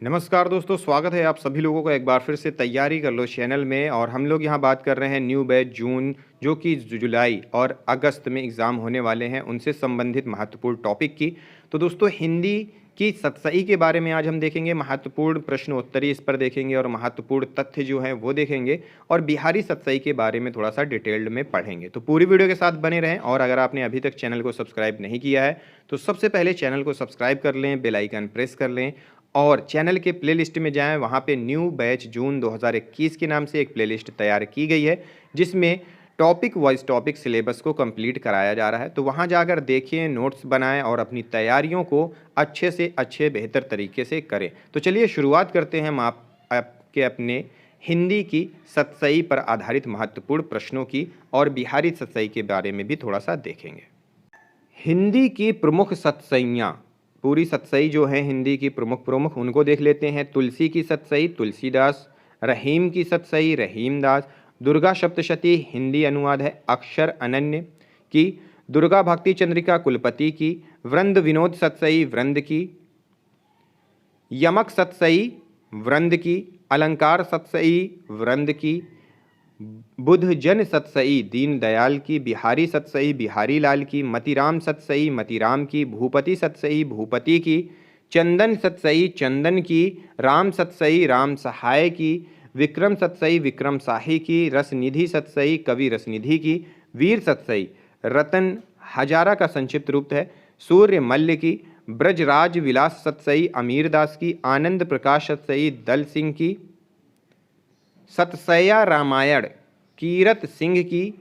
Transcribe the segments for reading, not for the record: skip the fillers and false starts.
नमस्कार दोस्तों, स्वागत है आप सभी लोगों को एक बार फिर से तैयारी कर लो चैनल में। और हम लोग यहाँ बात कर रहे हैं न्यू बैच जून जो कि जुलाई और अगस्त में एग्ज़ाम होने वाले हैं उनसे संबंधित महत्वपूर्ण टॉपिक की। तो दोस्तों हिंदी की सतसई के बारे में आज हम देखेंगे, महत्वपूर्ण प्रश्नोत्तरी इस पर देखेंगे और महत्वपूर्ण तथ्य जो हैं वो देखेंगे और बिहारी सतसई के बारे में थोड़ा सा डिटेल्ड में पढ़ेंगे। तो पूरी वीडियो के साथ बने रहें। और अगर आपने अभी तक चैनल को सब्सक्राइब नहीं किया है तो सबसे पहले चैनल को सब्सक्राइब कर लें, बेल आइकन प्रेस कर लें और चैनल के प्लेलिस्ट में जाएं। वहां पे न्यू बैच जून 2021 के नाम से एक प्लेलिस्ट तैयार की गई है जिसमें टॉपिक वाइज टॉपिक सिलेबस को कंप्लीट कराया जा रहा है। तो वहां जाकर देखिए, नोट्स बनाएं और अपनी तैयारियों को अच्छे से अच्छे बेहतर तरीके से करें। तो चलिए शुरुआत करते हैं हम आपके अपने हिंदी की सतसई पर आधारित महत्वपूर्ण प्रश्नों की और बिहारी सतसई के बारे में भी थोड़ा सा देखेंगे। हिंदी की प्रमुख सतसइयाँ, पूरी सतसई जो है हिंदी की प्रमुख उनको देख लेते हैं। तुलसी की सतसई तुलसीदास, रहीम की सतसई रहीमदास, दुर्गा सप्तशती हिंदी अनुवाद है अक्षर अनन्य की, दुर्गा भक्ति चंद्रिका कुलपति की, वृंद विनोद सतसई वृंद की, यमक सतसई वृंद की, अलंकार सतसई वृंद की, बुधजन सतसई दीनदयाल की, बिहारी सतसई बिहारी लाल की, मतीराम सतसई मतीराम की, भूपति सतसई भूपति की, चंदन सतसई चंदन की, राम सतसई राम सहाय की, विक्रम सतसई विक्रम शाही की, रसनिधि सतसई कवि रसनिधि की, वीर सतसई रतन हजारा का संक्षिप्त रूप है, सूर्य मल्ल की, ब्रजराज विलास सतसई अमीरदास की, आनंद प्रकाश सतसई दल सिंह की, सतसैया रामायण कीरत सिंह की,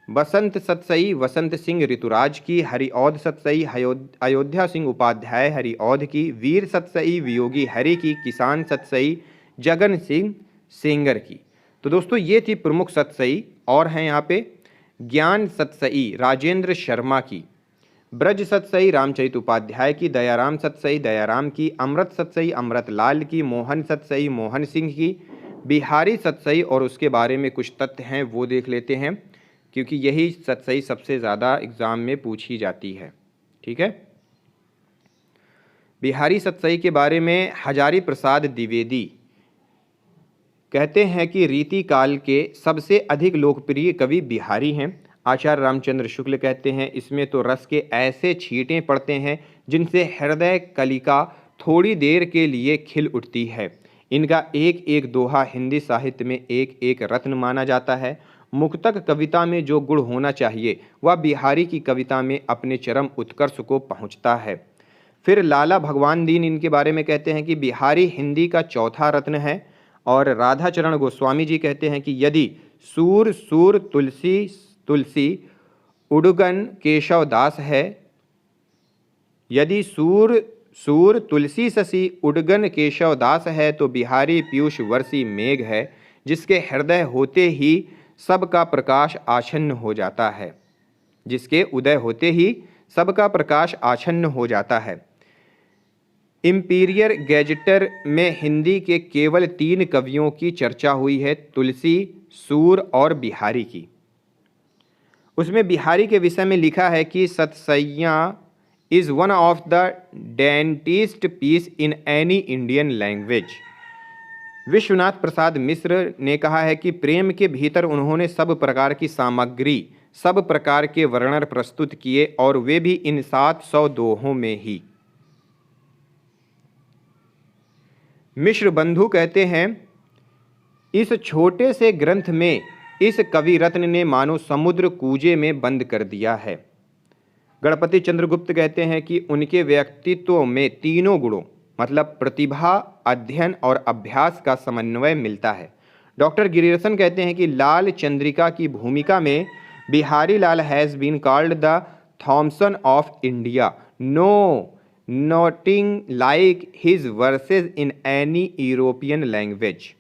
बसंत सतसई वसंत सिंह ऋतुराज की, हरिऔध सतसई अयोध्या सिंह उपाध्याय हरिऔध की, वीर सतसई वियोगी हरि की, किसान सतसई जगन सिंह सेंगर की। तो दोस्तों ये थी प्रमुख सतसई। और हैं यहाँ पे ज्ञान सतसई राजेंद्र शर्मा की, ब्रज सतसई रामचरित उपाध्याय की, दयाराम सतसई दयाराम की, अमृत सतसई अमृत लाल की, मोहन सतसई मोहन सिंह की, बिहारी सतसई और उसके बारे में कुछ तथ्य हैं वो देख लेते हैं क्योंकि यही सतसई सबसे ज़्यादा एग्ज़ाम में पूछी जाती है। ठीक है, बिहारी सतसई के बारे में हजारी प्रसाद द्विवेदी कहते हैं कि रीति काल के सबसे अधिक लोकप्रिय कवि बिहारी हैं। आचार्य रामचंद्र शुक्ल कहते हैं इसमें तो रस के ऐसे छींटे पड़ते हैं जिनसे हृदय कलिका थोड़ी देर के लिए खिल उठती है। इनका एक एक दोहा हिंदी साहित्य में एक एक रत्न माना जाता है। मुक्तक कविता में जो गुण होना चाहिए वह बिहारी की कविता में अपने चरम उत्कर्ष को पहुंचता है। फिर लाला भगवान दीन इनके बारे में कहते हैं कि बिहारी हिंदी का चौथा रत्न है। और राधाचरण गोस्वामी जी कहते हैं कि यदि सूर सूर तुलसी तुलसी उडगन केशव दास है, यदि सूर सूर तुलसी शशि उडगन केशव दास है तो बिहारी पीयूष वर्षी मेघ है, जिसके हृदय होते ही सबका प्रकाश आच्छन्न हो जाता है, जिसके उदय होते ही सबका प्रकाश आच्छन्न हो जाता है। इंपीरियर गैजेटर में हिंदी के केवल 3 कवियों की चर्चा हुई है, तुलसी, सूर और बिहारी की। उसमें बिहारी के विषय में लिखा है कि सतसैया is one of the daintiest piece in any Indian language। Vishwanath Prasad Mishra ने कहा है कि प्रेम के भीतर उन्होंने सब प्रकार की सामग्री, सब प्रकार के वर्णन प्रस्तुत किए और वे भी इन 700 दोहों में ही। मिश्र बंधु कहते हैं इस छोटे से ग्रंथ में इस कवि रत्न ने मानो समुद्र कूजे में बंद कर दिया है। गणपति चंद्रगुप्त कहते हैं कि उनके व्यक्तित्व में तीनों गुणों मतलब प्रतिभा, अध्ययन और अभ्यास का समन्वय मिलता है। डॉक्टर गिरिरसन कहते हैं कि लाल चंद्रिका की भूमिका में Bihari Lal has been called the Thomson of India, no nothing like his verses in any European language.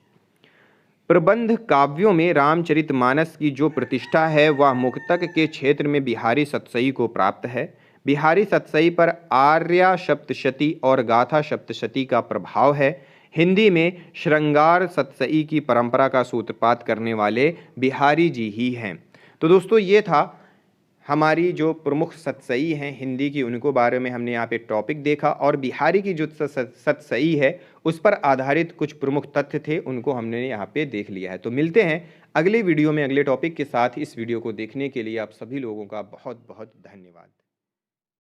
प्रबंध काव्यों में रामचरितमानस की जो प्रतिष्ठा है वह मुक्तक के क्षेत्र में बिहारी सतसई को प्राप्त है। बिहारी सतसई पर आर्या सप्तशती और गाथा सप्तशती का प्रभाव है। हिंदी में श्रृंगार सतसई की परंपरा का सूत्रपात करने वाले बिहारी जी ही हैं। तो दोस्तों ये था हमारी जो प्रमुख सतसई हैं हिंदी की, उनको बारे में हमने यहाँ पे टॉपिक देखा और बिहारी की जो सतसई है उस पर आधारित कुछ प्रमुख तथ्य थे, उनको हमने यहाँ पे देख लिया है। तो मिलते हैं अगले वीडियो में अगले टॉपिक के साथ। इस वीडियो को देखने के लिए आप सभी लोगों का बहुत बहुत धन्यवाद।